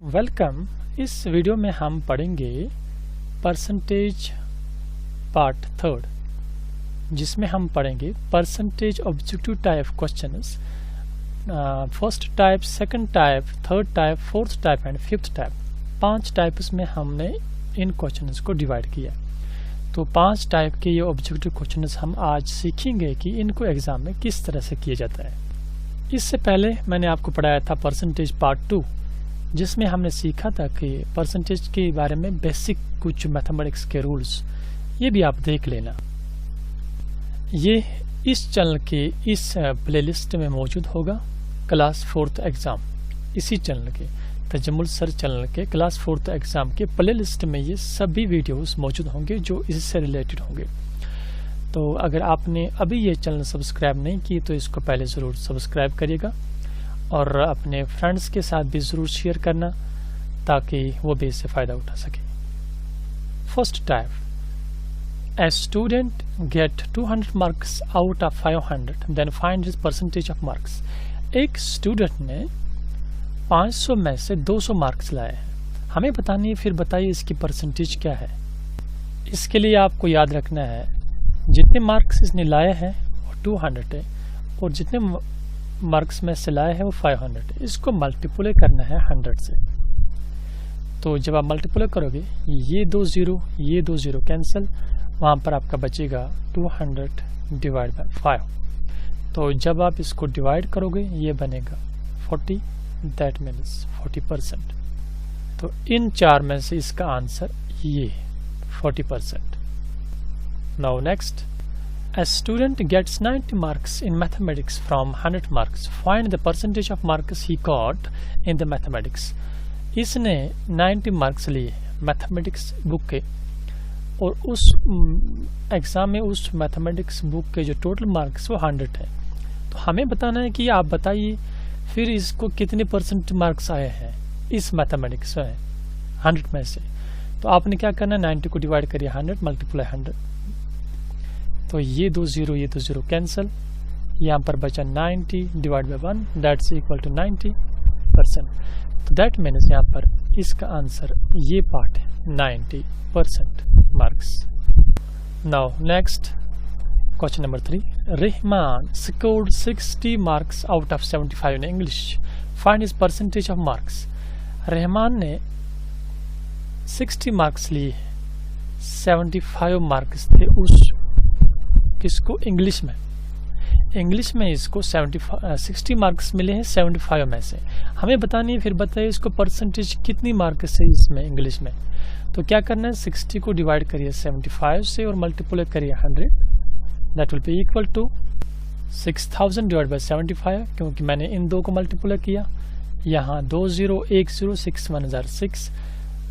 Welcome. इस video में हम पढ़ेंगे परसेंटेज पार्ट थर्ड, जिसमें हम पढ़ेंगे percentage objective type questions, first type, second type, third type, fourth type and fifth type. 5 types में हमने इन क्वेश्चंस को डिवाइड किया। तो 5 टाइप के ये ऑब्जेक्टिव क्वेश्चंस हम आज सीखेंगे कि इनको एग्जाम में किस तरह से किया जाता है। इससे पहले मैंने आपको पढ़ाया था परसेंटेज पार्ट 2, जिसमें हमने सीखा था कि परसेंटेज के बारे में बेसिक कुछ मैथमेटिक्स के रूल्स, ये भी आप देख लेना। ये इस चैनल के इस प्लेलिस्ट में मौजूद होगा, क्लास 4th एग्ज़ाम। इसी चैनल के तजम्मुल सर चैनल के क्लास 4th एग्ज़ाम के प्लेलिस्ट में ये सभी वीडियोस मौजूद होंगे जो इससे रिलेटेड होंगे। तो अगर आपने अभी ये चैनल सब्सक्राइब नहीं की तो इसको पहले ज़रूर सब्सक्राइब करिएगा और अपने फ्रेंड्स के साथ भी ज़रूर शेयर करना ताकि वो भी इससे फ़ायदा उठा सके। First type, a student get 200 marks out of 500 then find his percentage of marks. एक स्टूडेंट ने 500 में से 200 मार्क्स लाए हैं, हमें बतानी है, फिर बताइए इसकी परसेंटेज क्या है। इसके लिए आपको याद रखना है जितने मार्क्स इसने लाए हैं वो 200 है और जितने मार्क्स में से लाया है वो 500 है। इसको मल्टीप्लाई करना है 100 से। तो जब आप मल्टीप्लाई करोगे ये 2 0 कैंसिल, वहाँ पर आपका बचेगा 200 डिवाइड बाय 5। तो जब आप इसको डिवाइड करोगे ये बनेगा 40, दैट मीन्स 40%। तो इन 4 में से इसका आंसर ये 40%। Now next, a student gets 90 marks in mathematics from 100 marks. Find the percentage of marks he got in the mathematics. इसने 90 मार्क्स लिए मैथमेटिक्स बुक के और उस एग्ज़ाम में उस मैथमेटिक्स बुक के जो टोटल मार्क्स वो 100 है। तो हमें बताना है कि आप बताइए फिर इसको कितने परसेंट मार्क्स आए हैं इस मैथमेटिक्स में 100 में से। तो आपने क्या करना है, 90 को डिवाइड करिए 100 मल्टीप्लाई 100। तो ये 2 0 कैंसिल, यहाँ पर बचा 90 divide by 1, that's equal to 90%। तो दैट मीन्स यहाँ पर इसका आंसर ये पार्ट है 90% marks. Now next question number 3, Rahman scored 60 marks out of 75 in English, find his percentage of marks. Rahman ने 60 मार्क्स लिए, 75 मार्क्स थे उस किसको, इंग्लिश में इसको 60 मार्क्स मिले हैं 75 में से। हमें बतानी है, फिर बताइए इसको परसेंटेज कितनी मार्क्स है इसमें इंग्लिश में। तो क्या करना है, 60 को डिवाइड करिए 75 से और मल्टीप्लाई करिए 100, that will be equal to 6000 divide by 75, क्योंकि मैंने इन 2 को मल्टीप्लाई किया। यहाँ 2 0 1 0 6 1 0 6,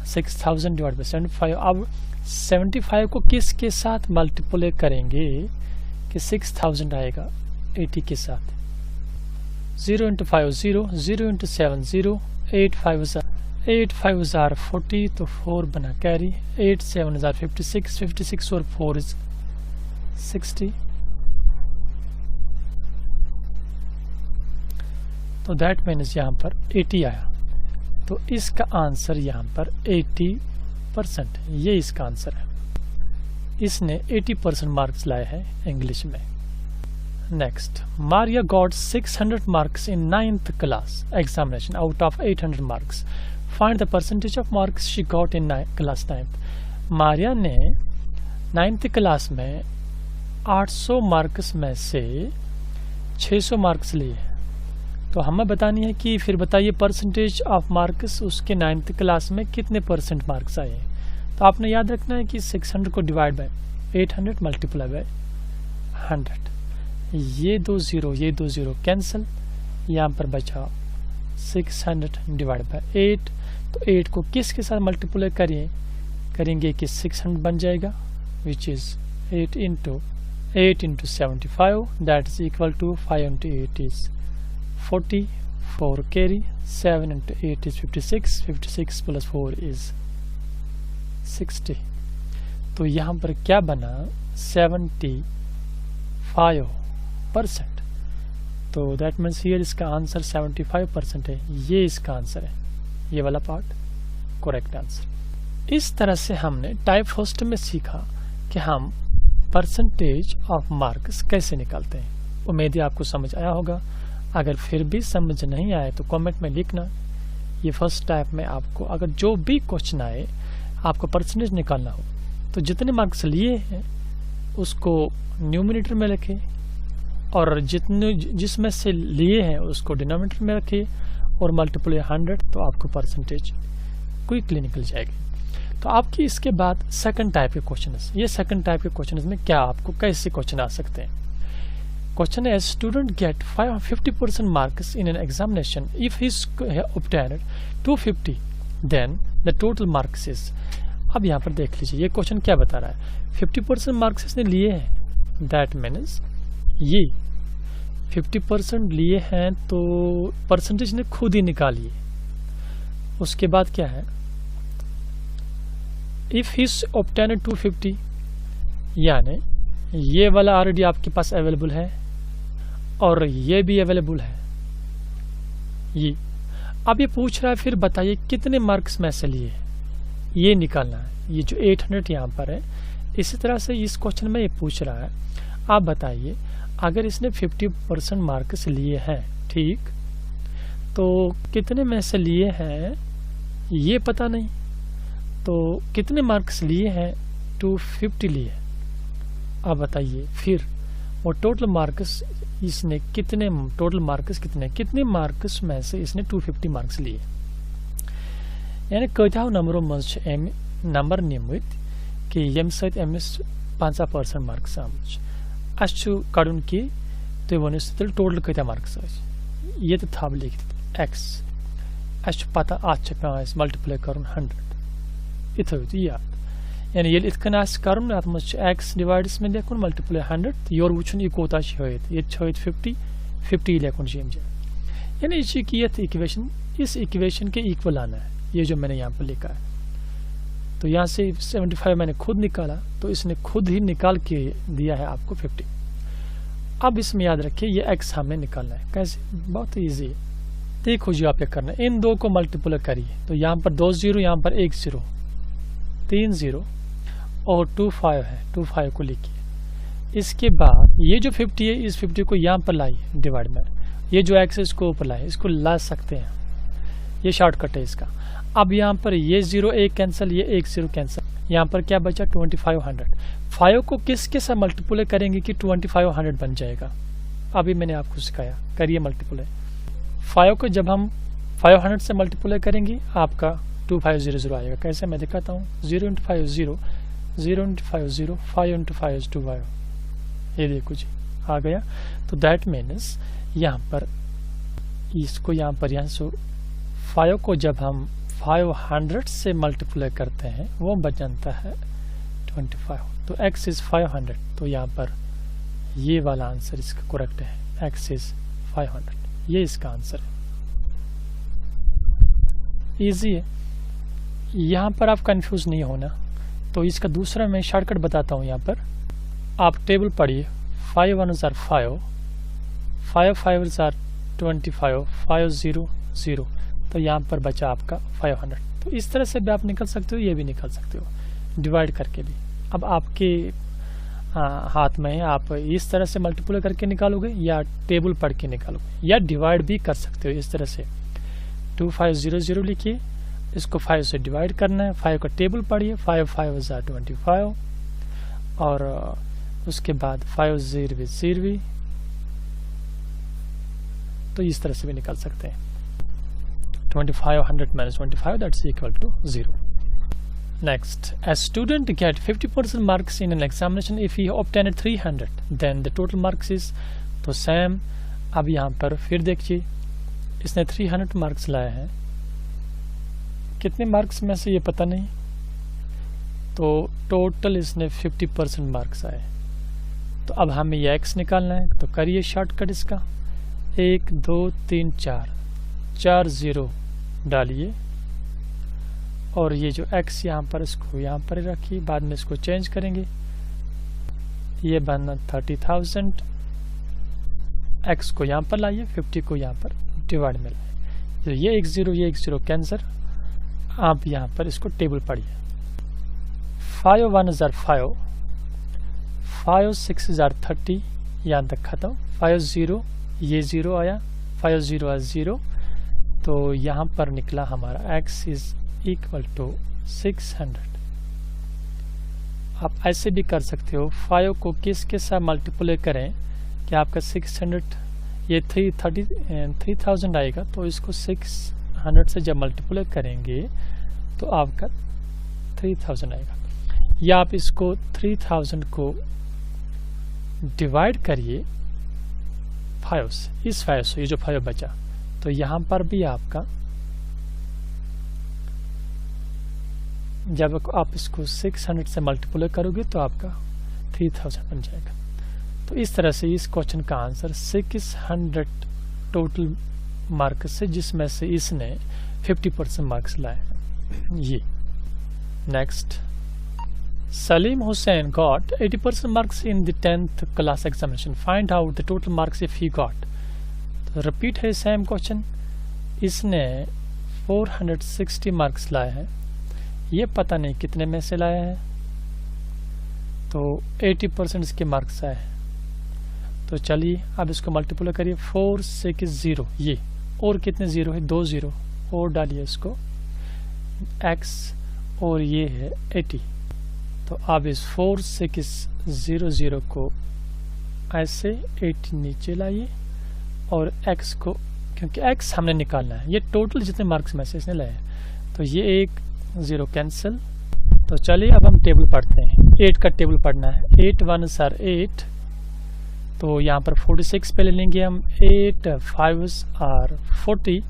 6000 डिवाइड बाय 75। अब 75 को किसके साथ मल्टीप्लाई करेंगे कि 6000 आएगा 80 के साथ। 0 × 5 0, 0 × 7 0, 8 5 जार 40, तो 4 बना कैरी, 8 7 जार 56, 56 और 4 इज 60। तो दैट मीन्स यहाँ पर 80 आया। तो इसका आंसर यहाँ पर 80%, ये इसका आंसर है। इसने 80% मार्क्स लाए हैं इंग्लिश में। Next, Maria got 600 marks in 9th class examination out of 800 marks, find the percentage of marks she got in class 9th। Maria ने 9th क्लास में 800 मार्क्स में से 600 मार्क्स लिए। तो हमें बतानी है कि फिर बताइए परसेंटेज ऑफ मार्क्स उसके 9th क्लास में कितने परसेंट मार्क्स आए हैं। तो आपने याद रखना है कि 600 को डिवाइड बाय 800 मल्टीप्लाई बाय 100। ये 2 0 कैंसिल, यहाँ पर बचा 600 डिवाइड बाय 8। तो 8 को किसके साथ मल्टीप्लाई करेंगे कि 600 बन जाएगा, which is 8 × 75, that is equal to 5 × 8 is 40, 4 carry, 7 × 8 is 56, 56 plus 4 is 60। तो यहाँ पर क्या बना, 75%। तो दैट मीन्स हियर इसका आंसर 75% है, ये इसका आंसर है। ये वाला पार्ट करेक्ट आंसर। इस तरह से हमने टाइप फर्स्ट में सीखा कि हम परसेंटेज ऑफ मार्क्स कैसे निकालते हैं। उम्मीद है आपको समझ आया होगा। अगर फिर भी समझ नहीं आए तो कमेंट में लिखना। ये फर्स्ट टाइप में आपको अगर जो भी क्वेश्चन आए आपको परसेंटेज निकालना हो तो जितने मार्क्स लिए हैं उसको न्यूमरेटर में रखें और जितने जिसमें से लिए हैं उसको डिनोमिनेटर में रखिए और मल्टीप्लाई 100 तो आपको परसेंटेज क्विकली निकल जाएगी। तो आपकी इसके बाद सेकंड टाइप के क्वेश्चन, ये सेकंड टाइप के क्वेश्चन में क्या आपको कैसे क्वेश्चन आ सकते हैं। क्वेश्चन है student get 50% marks in an examination if he obtained 250 then the total marks is. अब यहाँ पर देख लीजिए ये क्वेश्चन क्या बता रहा है। 50% मार्क्स इसने लिए हैं, दैट मीन्स ये 50% लिए हैं तो परसेंटेज ने खुद ही निकालिए। उसके बाद क्या है, इफ ही obtained 250 यानी ये वाला ऑलरेडी आपके पास अवेलेबल है और ये भी अवेलेबल है ये। अब ये पूछ रहा है फिर बताइए कितने मार्क्स में से लिए, ये निकालना है। ये जो 800 यहाँ पर है, इसी तरह से इस क्वेश्चन में ये पूछ रहा है आप बताइए अगर इसने 50% मार्क्स लिए हैं, ठीक, तो कितने में से लिए हैं ये पता नहीं, तो कितने मार्क्स लिए हैं 250 लिए। अब बताइए फिर वो टोटल मार्क्स इसने कितने, टोटल मार्क्स कितने मार्क्स में से इसने 250 मार्क्स लिए। यानी कईताव नंबरों में नंबर नियमित कि यम सहित एमएस 50% मार्क्स आमुच अच्छु कड़न की तो वो टोटल कईता मार्क्स ये तो था लिखित x अच्छु पता आज पे मल्टीप्लाई करुन 100 इथो तो याद। यानी ये इतकन करुन अत मज x डिवाइड्स में लेकुन मल्टीप्लाई 100 योर वुचुन ये कोता ये 50 लेकुन यानी ये इक्वेशन इस इक्वेशन के इक्वल आना है, ये जो मैंने यहाँ पर लिखा है। तो यहाँ से 75 मैंने खुद निकाला तो इसने खुद ही निकाल के दिया है आपको 50। अब इसमें याद रखिए ये x हमें निकालना है। कैसे, बहुत ईजी है। देखो जी आप ये करना है, इन दो को मल्टीप्लाई करिए तो यहाँ पर 2 0, यहाँ पर 1 0, 3 0 और 25 है, 25 को लिखिए। इसके बाद ये जो 50 है इस 50 को यहाँ पर लाइए डिवाइड में, ये जो x है इसको ऊपर लाइए, इसको ला सकते हैं, ये शॉर्टकट है इसका। अब यहाँ पर ये 0 1 कैंसिल, ये 1 0 कैंसिल, यहाँ पर क्या बचा 2500। 5 को किसके साथ मल्टीप्लाई करेंगे कि 2500 बन जाएगा। अभी मैंने आपको सिखाया, करिए मल्टीप्लाई। 5 को जब हम 500 से मल्टीप्लाई करेंगे आपका 2500 आएगा। कैसे मैं दिखाता हूँ, 0 × 5 0, 0 × 5 0, 5 × 5 25, ये देखो जी आ गया। तो दैट मीन्स यहाँ पर इसको यहाँ से 5 को जब हम 500 से मल्टीप्लाई करते हैं वो बच जाता है 25। तो x इज 500, तो यहाँ पर ये वाला आंसर इसका करेक्ट है, x इज 500, ये इसका आंसर है। इजी है, यहाँ पर आप कंफ्यूज नहीं होना। तो इसका दूसरा मैं शॉर्टकट बताता हूँ। यहाँ पर आप टेबल पढ़िए, 5 1s are 5, 5 5s are 25, 5 0 0, तो यहाँ पर बचा आपका 500। तो इस तरह से भी आप निकल सकते हो, ये भी निकल सकते हो डिवाइड करके भी। अब आपके हाथ में है, आप इस तरह से मल्टीप्लाई करके निकालोगे या टेबल पढ़ के निकालोगे या डिवाइड भी कर सकते हो इस तरह से। 2500 लिखिए, इसको 5 से डिवाइड करना है, 5 का टेबल पढ़िए, 5 5s are 25 और उसके बाद 5 0 0, तो इस तरह से भी निकल सकते हैं। 2500 minus 25, that's equal to 0. Next, a student get 50% marks in an examination if he obtained 300, then the total marks is, तो सेम। अब यहाँ पर फिर देखिए इसने 300 मार्क्स लाए हैं, कितने मार्क्स में से ये पता नहीं, तो टोटल इसने 50% मार्क्स आए। तो अब हमें ये x निकालना है, तो करिए शॉर्टकट इसका, 1 2 3 4 0 डालिए और ये जो x यहाँ पर इसको यहाँ पर रखिए, बाद में इसको चेंज करेंगे, ये बनना 30,000। x को यहाँ पर लाइए, 50 को यहाँ पर डिवाइड में लाइए, तो ये 1 0 ये 1 0 कैंसर आप यहाँ पर इसको टेबल पढ़िए। 5 1 जार 5, 5 6 जार 30, यहाँ तक खत्म। 5 0, ये 0 आया, 5 0 0, तो यहाँ पर निकला हमारा x इज इक्वल टू 600। आप ऐसे भी कर सकते हो, 5 को किसके साथ मल्टीप्लाई करें कि आपका 600, ये 3000 आएगा, तो इसको 600 से जब मल्टीप्लाई करेंगे तो आपका 3000 आएगा। या आप इसको 3000 को डिवाइड करिए 5 से, इस 5 से, ये जो 5 बचा, तो यहाँ पर भी आपका जब आप इसको 600 से मल्टीप्लाई करोगे तो आपका 3000 बन जाएगा। तो इस तरह से इस क्वेश्चन का आंसर 600 टोटल मार्क्स से, जिसमें से इसने 50% मार्क्स लाए हैं। ये next, Salim Hussain got 80% marks in the 10th class examination. Find out the total marks if he got. तो रिपीट है सेम क्वेश्चन। इसने 460 मार्क्स लाए हैं, ये पता नहीं कितने में से लाया है, तो 80% इसके मार्क्स आए हैं। तो चलिए अब इसको मल्टीप्लाई करिए, 4 6 0, ये और कितने ज़ीरो है, 2 0 और डालिए इसको x, और ये है 80। तो अब इस 4 6 0 0 को ऐसे 80 नीचे लाइए और x को, क्योंकि x हमने निकालना है, ये टोटल जितने मार्क्स में से इसने लाए हैं, तो ये एक 0 कैंसिल। तो चलिए अब हम टेबल पढ़ते हैं, 8 का टेबल पढ़ना है। 8 1 सर 8, तो यहाँ पर 46 पे ले लेंगे हम। 8 5 आर 40,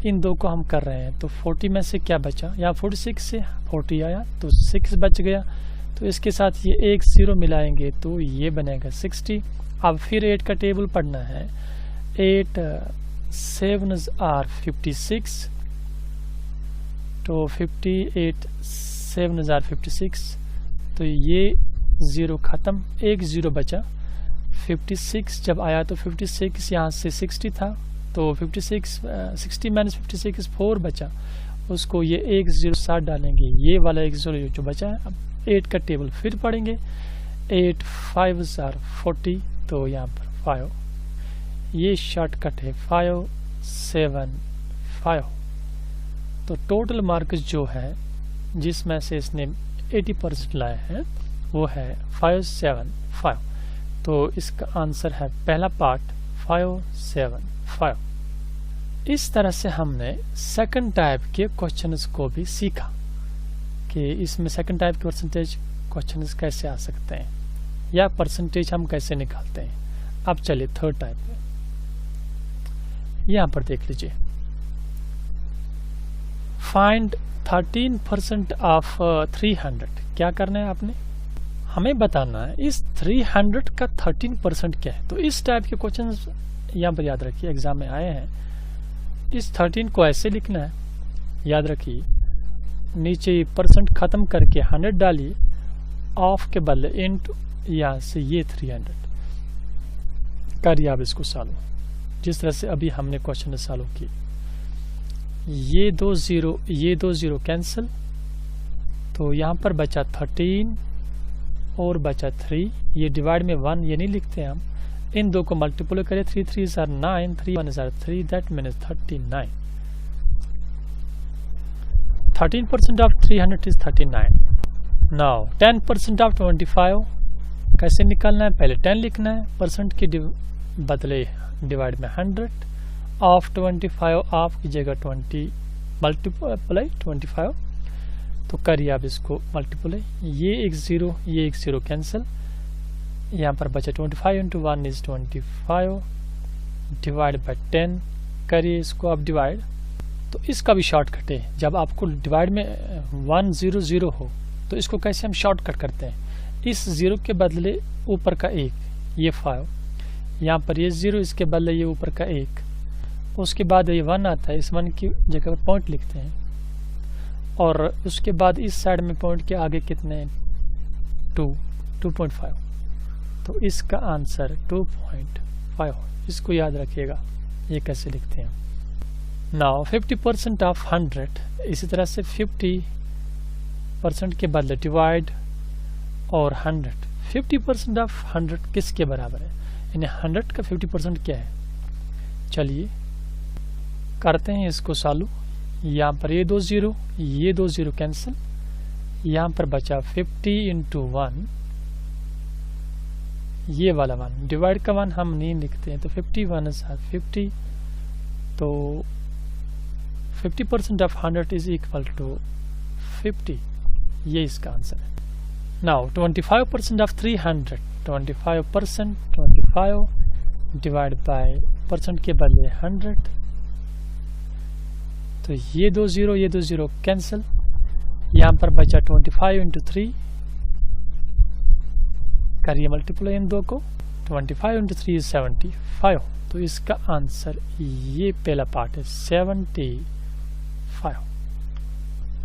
इन दो को हम कर रहे हैं, तो 40 में से क्या बचा, यहाँ 46 से 40 आया तो 6 बच गया, तो इसके साथ ये एक 0 मिलाएंगे तो ये बनेगा 60। अब फिर 8 का टेबल पढ़ना है। 8 7 आर 56, तो 58 7 आर 56, तो ये 0 ख़त्म, एक 0 बचा। 56 जब आया तो 56 यहाँ से 60 था, तो 60 माइनस 56 4 बचा, उसको ये एक 0 साथ डालेंगे, ये वाला एक 0 जो बचा है। अब 8 का टेबल फिर पढ़ेंगे। 8 5 आर 40, तो यहाँ पर 5, ये शॉर्टकट है 5 7 5। तो टोटल मार्क्स जो है जिसमें से इसने 80% लाए हैं वो है 5 7 5। तो इसका आंसर है पहला पार्ट 5 7 5। इस तरह से हमने सेकंड टाइप के क्वेश्चंस को भी सीखा कि इसमें सेकंड टाइप के परसेंटेज क्वेश्चंस कैसे आ सकते हैं या परसेंटेज हम कैसे निकालते हैं। अब चलिए थर्ड टाइप में, यहाँ पर देख लीजिए। Find 13% of 300। क्या करना है आपने, हमें बताना है इस 300 का 13% क्या है। तो इस टाइप के क्वेश्चन यहाँ पर याद रखिए, एग्जाम में आए हैं। इस 13 को ऐसे लिखना है, याद रखिए, नीचे परसेंट खत्म करके 100 डालिए, ऑफ के बदले इंटू, यहाँ से ये 300 करिए आप इसको सॉल्व, जिस तरह से अभी हमने क्वेश्चन सॉल्व किए। ये दो जीरो कैंसिल, तो यहाँ पर बचा 13 और बचा 3, ये डिवाइड में 1 ये नहीं लिखते हम, इन दो को मल्टीप्लाई करें, 3 3 are 9, 3 1 are 3, that means 39। 13% of 300 is 39। Now 10% of 25 कैसे निकालना है, पहले 10 लिखना है, परसेंट के बदले डिवाइड में 100, ऑफ 25, ऑफ की जगह 20 मल्टीप्लाई 25, तो करिए आप इसको मल्टीप्लाई, ये एक 0 ये एक 0 कैंसिल, यहाँ पर बचा 25 इंटू 1 इज 25 डिवाइड बाई 10, करिए इसको आप डिवाइड। तो इसका भी शॉर्टकट है, जब आपको डिवाइड में 1 0 0 हो तो इसको कैसे हम शॉर्टकट करते हैं, इस 0 के बदले ऊपर का 1, ये 5, यहाँ पर ये 0 इसके बदले ये ऊपर का 1, उसके बाद ये 1 आता है, इस 1 की जगह पर पॉइंट लिखते हैं, और उसके बाद इस साइड में पॉइंट के आगे कितने हैं 2.5, तो इसका आंसर 2.5। इसको याद रखिएगा, ये कैसे लिखते हैं। नाउ 50% ऑफ 100, इसी तरह से 50% के बदले डिवाइड और 100, 50% ऑफ 100 किसके बराबर है, यानी 100 का 50% क्या है। चलिए करते हैं इसको सॉल्व। यहाँ पर ये दो जीरो कैंसिल, यहाँ पर बचा 50 इंटू 1, ये वाला 1 डिवाइड का 1 हम नहीं लिखते हैं, तो 51 is 50, तो 50% ऑफ 100 इज इक्वल टू 50, ये इसका आंसर है। Now 25% of 300, 25% 25 divide by percent के बदले 100, तो ये दो जीरो कैंसिल, यहाँ पर बचा 25 इंटू 3, करिए मल्टीप्लाई इन दो को, 25 इंटू 3 इज 75, तो इसका आंसर ये पहला पार्ट है 75।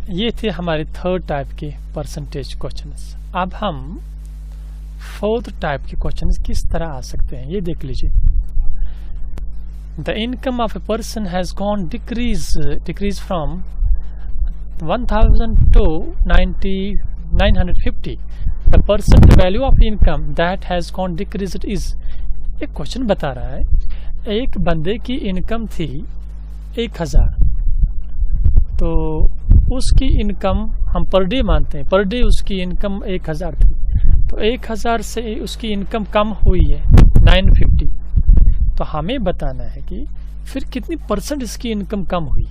ये थे हमारे थर्ड टाइप के परसेंटेज क्वेश्चंस। अब हम फोर्थ टाइप के क्वेश्चंस किस तरह आ सकते हैं ये देख लीजिए। The income of a person has gone decrease from 1000 to 950, the percent value of income that has gone decreased is. एक क्वेश्चन बता रहा है एक बंदे की इनकम थी 1000, तो उसकी इनकम हम पर डे मानते हैं, पर डे उसकी इनकम 1000 थी, तो 1000 से उसकी इनकम कम हुई है 950, तो हमें बताना है कि फिर कितनी परसेंट इसकी इनकम कम हुई।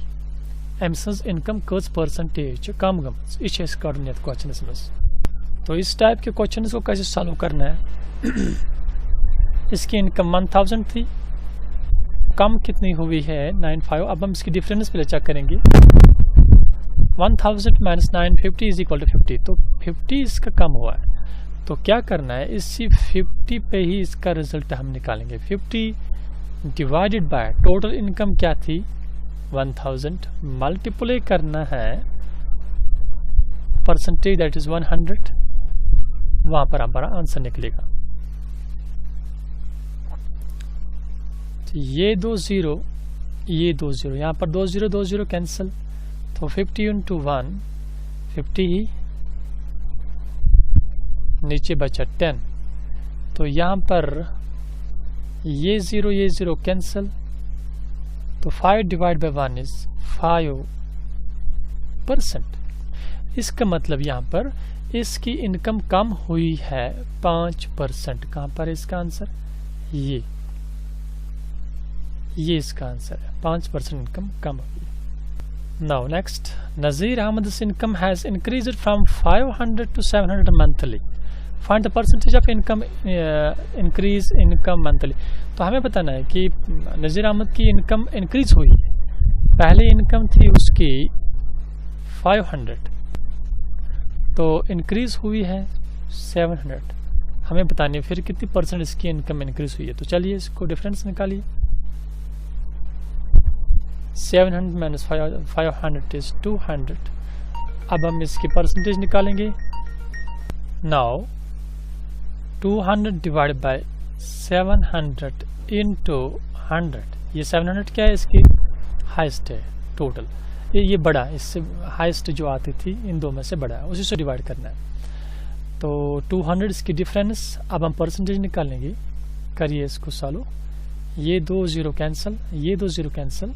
एमसन्स इनकम कस परसेंटेज कम गमस इस कोऑर्डिनेट क्वेश्चन में। तो इस टाइप के क्वेश्चन को कैसे सॉल्व करना है। इसकी इनकम 1000 थी, कम कितनी हुई है 95। अब हम इसकी डिफरेंस पे चेक करेंगे। 1000 माइनस 950 इज इक्वल टू 50, तो 50 इसका कम हुआ है, तो क्या करना है इसी 50 पे ही इसका रिजल्ट हम निकालेंगे। 50 डिवाइडेड बाय टोटल इनकम क्या थी 1000, मल्टीप्लाई करना है परसेंटेज दैट इज 100, वहां पर हमारा आंसर निकलेगा। तो ये दो जीरो यहाँ पर 20 कैंसिल, तो 50 इंटू 1 50 ही, नीचे बचा 10, तो यहाँ पर ये जीरो कैंसिल, तो 5 डिवाइड बाय 1 इज 5%। इसका मतलब यहाँ पर इसकी इनकम कम हुई है 5%। कहाँ पर इसका आंसर, ये इसका आंसर है, 5% इनकम कम हुई है। Now next, Nazir Ahmad's income has increased from 500 to 700 monthly. Find the percentage of income increase income monthly. तो हमें बताना है कि नज़ीर अहमद की इनकम इंक्रीज हुई है। पहले इनकम थी उसकी 500, तो इंक्रीज हुई है 700। हमें बतानी है फिर कितनी परसेंट इसकी इनकम इंक्रीज हुई है। तो चलिए इसको डिफरेंस निकालिए। 700 माइनस 500 इज 200। अब हम इसकी परसेंटेज निकालेंगे। नाउ 200 डिवाइड बाय 700 इंटू 100, ये 700 क्या है, इसकी हाइस्ट है टोटल, ये बड़ा, इससे हाइस्ट जो आती थी इन दो में से बड़ा है, उसी से डिवाइड करना है। तो 200 इसकी डिफरेंस। अब हम परसेंटेज निकालेंगे। करिए इसको सॉल्व। ये 2 जीरो कैंसिल, ये 2 जीरो कैंसिल।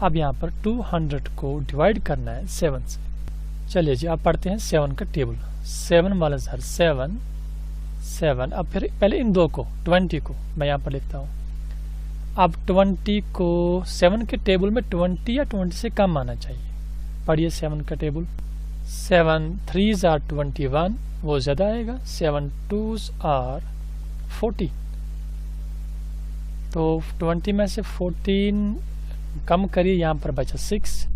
अब यहाँ पर 200 को डिवाइड करना है 7 से। चलिए जी, आप पढ़ते हैं 7 का टेबल। 7 वाला सर 7 7। अब फिर पहले इन दो को 20 को मैं यहाँ पर लिखता हूँ। अब 20 को 7 के टेबल में 20 या 20 से कम आना चाहिए। पढ़िए 7 का टेबल। 7 3s are 21, वो ज़्यादा आएगा। 7 2s are 40, तो 20 में से 14 कम करिए, यहाँ पर बचा 6।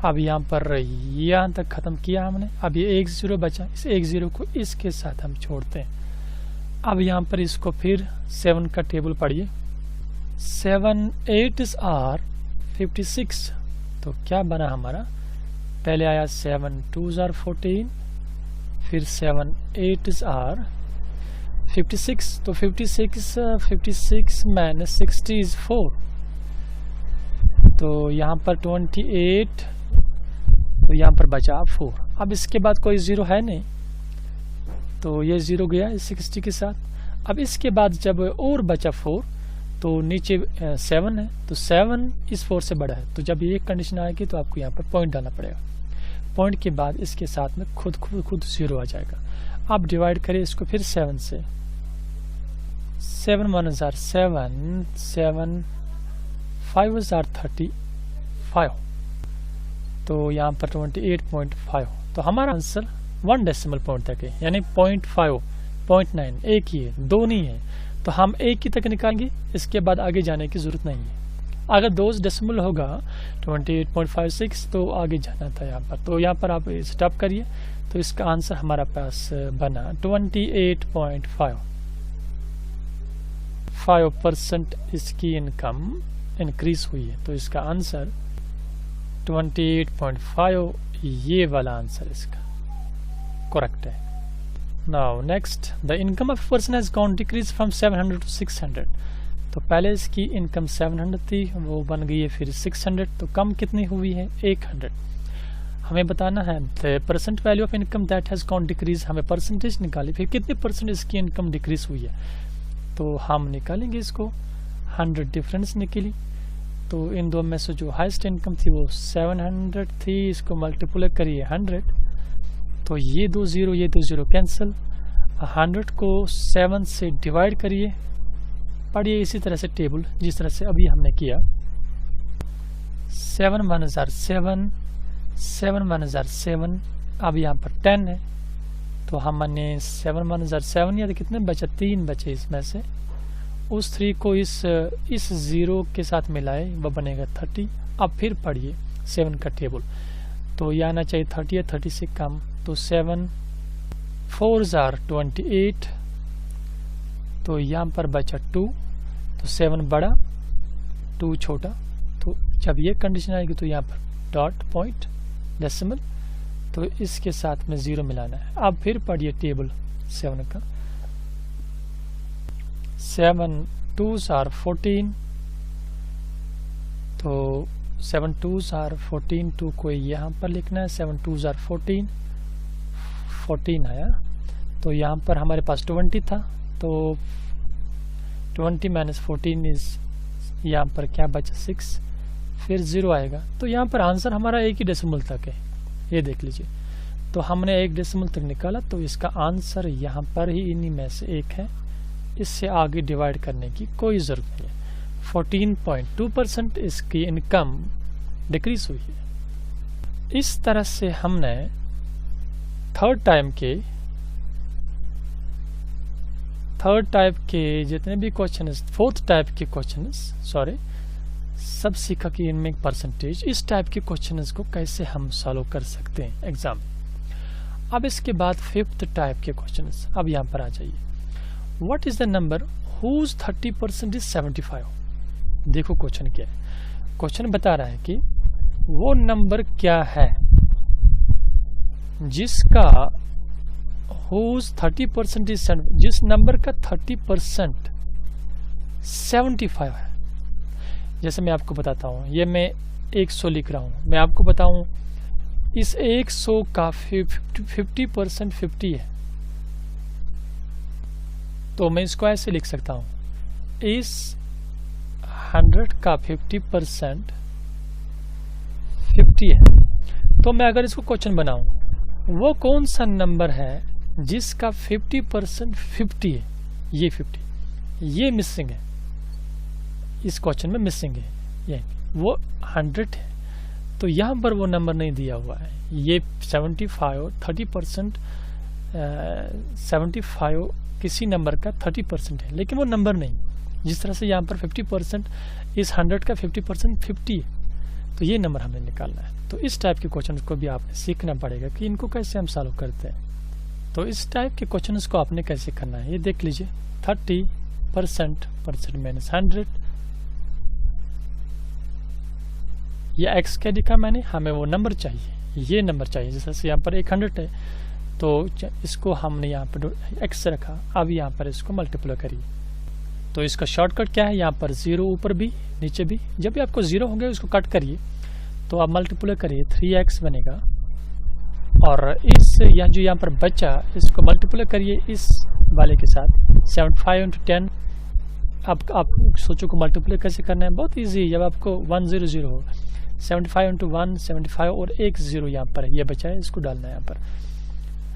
अब यहाँ पर यहाँ तक ख़त्म किया हमने। अब ये 1 0 बचा, इस 1 0 को इसके साथ हम छोड़ते हैं। अब यहाँ पर इसको फिर 7 का टेबल पढ़िए। 7 8s are 56, तो क्या बना हमारा, पहले आया 7 2s are 14, फिर 7 8s are 56, तो 56 माइनस 60 is 4। तो यहाँ पर 28, तो यहाँ पर बचा 4। अब इसके बाद कोई ज़ीरो है नहीं, तो ये ज़ीरो गया इस 60 के साथ। अब इसके बाद जब और बचा 4, तो नीचे 7 है, तो 7 इस 4 से बड़ा है। तो जब ये कंडीशन आएगी तो आपको यहाँ पर पॉइंट डालना पड़ेगा। पॉइंट के बाद इसके साथ में खुद ज़ीरो आ जाएगा। आप डिवाइड करें इसको फिर 7 से। 7 1 7, 7 5 35, तो यहाँ पर 28.5। तो हमारा आंसर 1 डेसिमल पॉइंट तक है, यानी 0.5, 0.9 एक ही है, 2 नहीं है। तो हम एक ही तक निकालेंगे, इसके बाद आगे जाने की ज़रूरत नहीं है। अगर 2 डेसिमल होगा 28.56, तो आगे जाना था यहाँ पर। तो यहाँ पर आप स्टॉप करिए। तो इसका आंसर हमारा पास बना 28.5% इसकी इनकम इंक्रीज हुई है। तो इसका आंसर 28.5, ये वाला आंसर इसका करेक्ट है। Now next, the income of person has gone decrease from 700 to 600। तो पहले इसकी इनकम 700 थी, वो बन गई है फिर 600। तो कम कितनी हुई है? 100। हमें बताना है the percent value of income that has gone decrease. हमें परसेंटेज निकाली, फिर कितने परसेंट इसकी इनकम डिक्रीज हुई है। तो हम निकालेंगे इसको, 100 डिफरेंस निकली। तो इन दो में से जो हाईएस्ट इनकम थी वो 700 थी, इसको मल्टीप्लाई करिए 100। तो ये 2 0, ये 2 0 कैंसिल। 100 को 7 से डिवाइड करिए, पढ़िए इसी तरह से टेबल जिस तरह से अभी हमने किया। 7 1 7, 7 1 7। अब यहाँ पर 10 है, तो हमने 7 1 7 या तो कितने बचे? 3 बचे इसमें से। उस 3 को इस 0 के साथ मिलाए, वह बनेगा 30। अब फिर पढ़िए 7 का टेबल, तो यह आना चाहिए 30 या 30 से कम। तो 7 4 28, तो यहाँ पर बचा 2। तो 7 बड़ा, 2 छोटा। तो जब ये कंडीशन आएगी तो यहाँ पर डॉट, पॉइंट, डेसिमल, तो इसके साथ में 0 मिलाना है। अब फिर पढ़िए टेबल 7 का। 7 2 14, तो 7 2 14, 2 को यहाँ पर लिखना है। 7 2 14, 14 आया। तो यहाँ पर हमारे पास 20 था, तो 20 - 14 इज, यहाँ पर क्या बचा? 6, फिर 0 आएगा। तो यहाँ पर आंसर हमारा एक ही डेसिमल तक है, ये देख लीजिए। तो हमने 1 डेसिमल तक निकाला, तो इसका आंसर यहाँ पर ही इन्हीं में से एक है। इससे आगे डिवाइड करने की कोई ज़रूरत नहीं है। 14.2% इसकी इनकम डिक्रीज हुई है। इस तरह से हमने थर्ड टाइप के जितने भी क्वेश्चन, फोर्थ टाइप के क्वेश्चन, सब सीखा कि इनमें परसेंटेज, इस टाइप के क्वेश्चन को कैसे हम सॉल्व कर सकते हैं एग्जाम में। अब इसके बाद फिफ्थ टाइप के क्वेश्चन, अब यहाँ पर आ जाइए। What is the number whose 30% is 75। देखो क्वेश्चन क्या है। क्वेश्चन बता रहा है कि वो नंबर क्या है जिसका हुज 30% इज, जिस नंबर का 30% 75 है। जैसे मैं आपको बताता हूँ, ये मैं 100 लिख रहा हूँ, मैं आपको बताऊँ इस 100 का 50% 50 है, तो मैं इसको ऐसे लिख सकता हूँ, इस 100 का 50% 50 है। तो मैं अगर इसको क्वेश्चन बनाऊं, वो कौन सा नंबर है जिसका 50% 50 है, ये 50, ये मिसिंग है, इस क्वेश्चन में मिसिंग है, ये वो 100 है। तो यहाँ पर वो नंबर नहीं दिया हुआ है, ये 75 30% 75 किसी नंबर का 30% है, लेकिन वो नंबर नहीं। जिस तरह से यहाँ पर 50% इस 100 का 50% 50 है, तो ये नंबर हमें निकालना है। तो इस टाइप के क्वेश्चन को भी आपने सीखना पड़ेगा कि इनको कैसे हम सॉल्व करते हैं। तो इस टाइप के क्वेश्चन को आपने कैसे करना है, ये देख लीजिए। 30% माइनस 100, ये x क्या दिखा मैंने, हमें वो नंबर चाहिए, ये नंबर चाहिए। जैसे से यहाँ पर 100 है, तो इसको हमने यहाँ पर x रखा। अब यहाँ पर इसको मल्टीप्लाई करिए, तो इसका शॉर्टकट क्या है, यहाँ पर 0 ऊपर भी नीचे भी, जब भी आपको 0 हो गया उसको कट करिए, तो आप मल्टीप्लाई करिए 3x बनेगा, और इस यहाँ पर बचा इसको मल्टीप्लाई करिए इस वाले के साथ 75 इंटू 10। अब आप सोचो को मल्टीप्लाई कैसे करना है, बहुत इजी। जब आपको 100 हो, 75 इंटू 1 75 और एक 0 यहाँ पर ये बचा है, इसको डालना है यहाँ पर।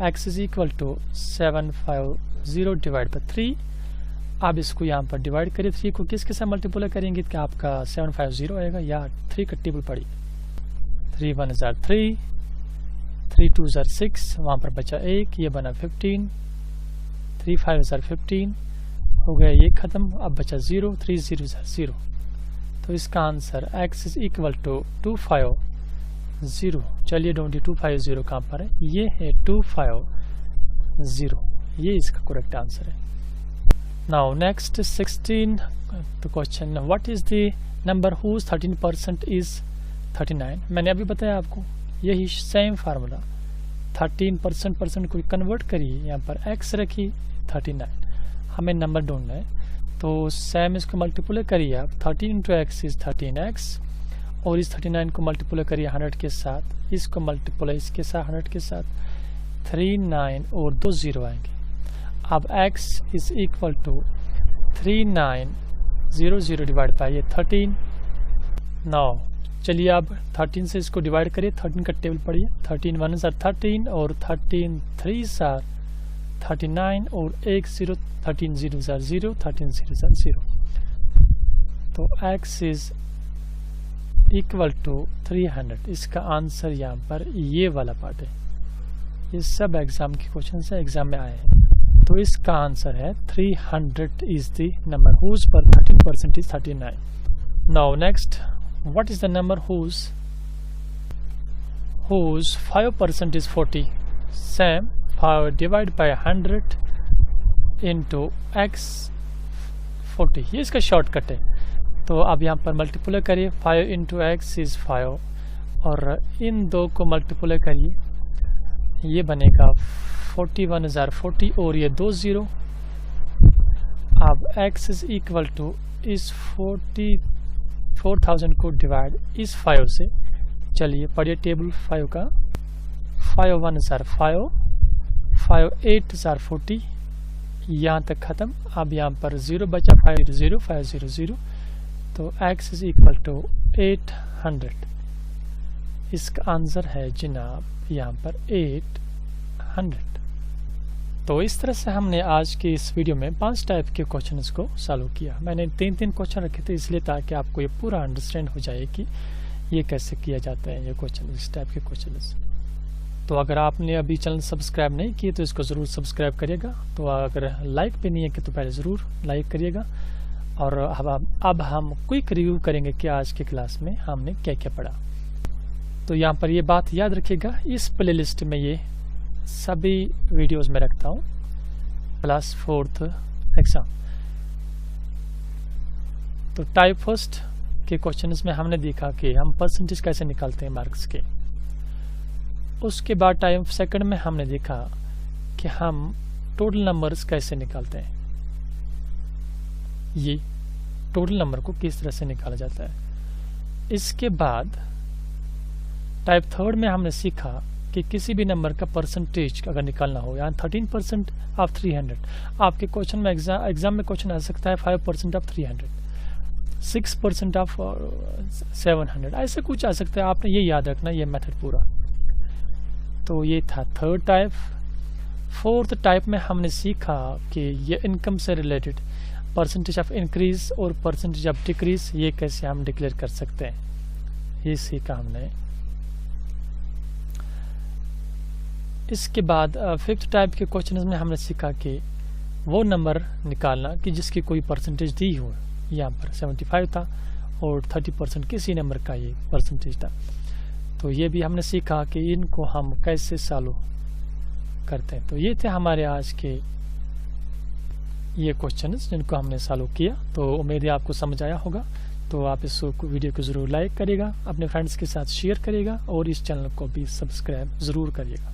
x is equal to 750 divide by 3। आप इसको यहाँ पर डिवाइड करिए, 3 को किसके साथ मल्टीप्लाई करेंगे कि आपका 750 आएगा, या 3 का टेबल पड़ी, 3 1 जार 3, 3 2 जार 6, वहाँ पर बचा 1, ये बना 15, 3 5 जार 15 हो गया, ये खत्म, अब बचा 0, 3 0 जार 0। तो इसका answer x is equal to 250। चलिए ढूंढिए 250 कहाँ पर है, ये है 250, ये इसका करेक्ट आंसर है। Now next 16 question, what is the number whose 13% is 39। मैंने अभी बताया आपको, यही सेम फार्मूला, 13% को कन्वर्ट करिए, यहाँ पर x रखिए 39, हमें नंबर ढूंढना है, तो सेम इसको मल्टीप्लाई करिए आप, 13 इंटू एक्स इज 13x, और इस 39 को मल्टीप्लाई करिए 100 के साथ, इसको मल्टीप्लाई इसके साथ 100 के साथ, 39 और 2 0 आएंगे। अब x is equal to 3900 divide by 13। Now चलिए अब 13 से इसको डिवाइड करिए, 13 का टेबल पढ़िए, 13 1 जार 13 और 13 3 जार 39 और एक 0, 13 0 जार 0, 13 0 जार 0। तो x इज इक्वल टू 300। इसका आंसर यहाँ पर ये वाला पार्ट है, ये सब एग्जाम के क्वेश्चन से एग्जाम में आए हैं। तो इसका आंसर है 300 इज द नंबर हुज पर 13% is 39। Now next, what is the number whose 5% is 40। Same 5 divide by 100 into x 40, ये इसका शॉर्टकट है। तो आप यहाँ पर मल्टीप्लाई करिए, 5 इंटू एक्स इज 5, और इन दो को मल्टीप्लाई करिए, ये बनेगा 41 जार 40 और ये 2 0। अब x इज इक्वल टू इस 4000 को डिवाइड इस 5 से, चलिए पढ़िए टेबल 5 का, 5 1 जार 5, 5 8 जार 40, यहाँ तक खत्म। अब यहाँ पर 0 बचा, 5 0 5 0 0, तो x इज इक्वल टू 800। इसका आंसर है जनाब यहाँ पर 800। तो इस तरह से हमने आज के इस वीडियो में 5 टाइप के क्वेश्चंस को सॉल्व किया। मैंने 3 क्वेश्चन रखे थे इसलिए, ताकि आपको ये पूरा अंडरस्टैंड हो जाए कि ये कैसे किया जाता है, ये क्वेश्चन, इस टाइप के क्वेश्चंस। तो अगर आपने अभी चैनल सब्सक्राइब नहीं किए तो इसको ज़रूर सब्सक्राइब करिएगा। तो अगर लाइक पे नहीं है कि तो पहले ज़रूर लाइक करिएगा। और अब हम क्विक रिव्यू करेंगे कि आज की क्लास में हमने क्या क्या पढ़ा। तो यहाँ पर ये बात याद रखिएगा, इस प्लेलिस्ट में ये सभी वीडियोस में रखता हूँ क्लास 4th एग्ज़ाम। तो टाइप फर्स्ट के क्वेश्चंस में हमने देखा कि हम परसेंटेज कैसे निकालते हैं मार्क्स के। उसके बाद टाइप सेकंड में हमने देखा कि हम टोटल नंबर्स कैसे निकालते हैं, ये टोटल नंबर को किस तरह से निकाला जाता है। इसके बाद टाइप थर्ड में हमने सीखा कि किसी भी नंबर का परसेंटेज अगर निकालना हो, यहाँ 13% ऑफ 300, आपके क्वेश्चन में एग्जाम में क्वेश्चन आ सकता है 5% ऑफ 300, 6% ऑफ 700, ऐसे कुछ आ सकता है। आपने ये याद रखना, ये मेथड पूरा। तो ये था थर्ड टाइप। फोर्थ टाइप में हमने सीखा कि ये इनकम से रिलेटेड परसेंटेज ऑफ इंक्रीज और परसेंटेज ऑफ डिक्रीज, ये कैसे हम डिक्लेयर कर सकते हैं, ये सीखा हमने। इसके बाद फिफ्थ टाइप के क्वेश्चन में हमने सीखा कि वो नंबर निकालना कि जिसकी कोई परसेंटेज दी हो, यहाँ पर 75 था और 30% किसी नंबर का ये परसेंटेज था। तो ये भी हमने सीखा कि इनको हम कैसे सॉल्व करते हैं। तो ये थे हमारे आज के ये क्वेश्चंस जिनको हमने सॉल्व किया। तो उम्मीद है आपको समझ आया होगा। तो आप इस वीडियो को ज़रूर लाइक करिएगा, अपने फ्रेंड्स के साथ शेयर करिएगा और इस चैनल को भी सब्सक्राइब ज़रूर करिएगा।